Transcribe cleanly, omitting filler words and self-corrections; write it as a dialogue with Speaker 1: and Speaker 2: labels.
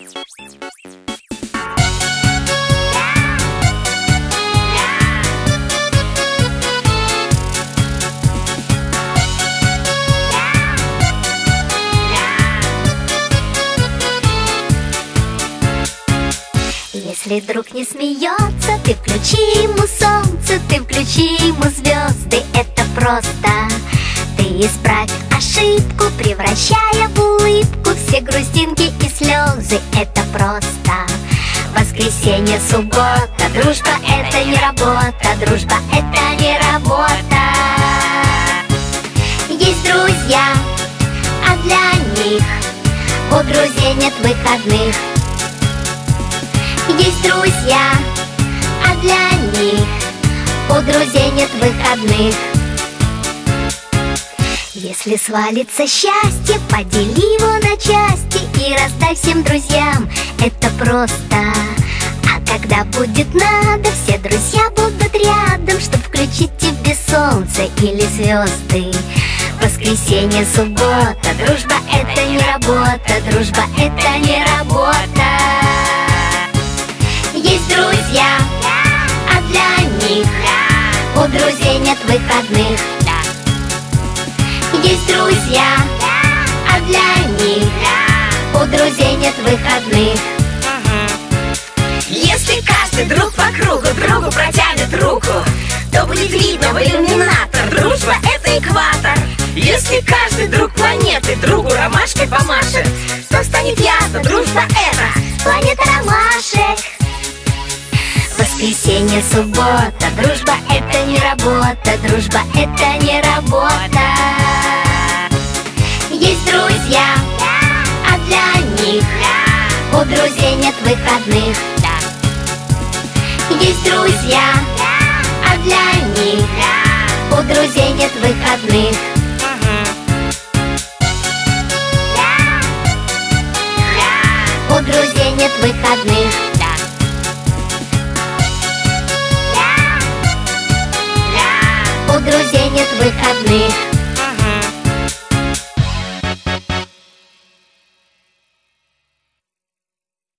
Speaker 1: Если друг не смеется, ты включи ему солнце, ты включи ему звезды, это просто. Ты исправь ошибку, превращая в улыбку все грустинки и слезы, это просто. Воскресенье, суббота, дружба это не работа, дружба это не работа. Есть друзья, а для них у друзей нет выходных. Есть друзья, а для них у друзей нет выходных. Если свалится счастье, подели его на части и раздай всем друзьям, это просто. А когда будет надо, все друзья будут рядом, чтоб включить тебе солнце или звезды. Воскресенье, суббота, дружба это не работа, дружба это не работа. Есть друзья, а для них у друзей нет выходных. Есть друзья, а для них у друзей нет выходных.
Speaker 2: Если каждый друг по кругу другу протянет руку, то будет видно в иллюминатор, дружба это экватор. Если каждый друг планеты другу ромашкой помашет, то станет ясно, дружба это
Speaker 1: планета ромашек. Воскресенье, суббота, дружба это не работа, дружба это не работа. Есть друзья, а для них у друзей нет выходных. Есть друзья, а для них у друзей нет выходных. У друзей нет выходных.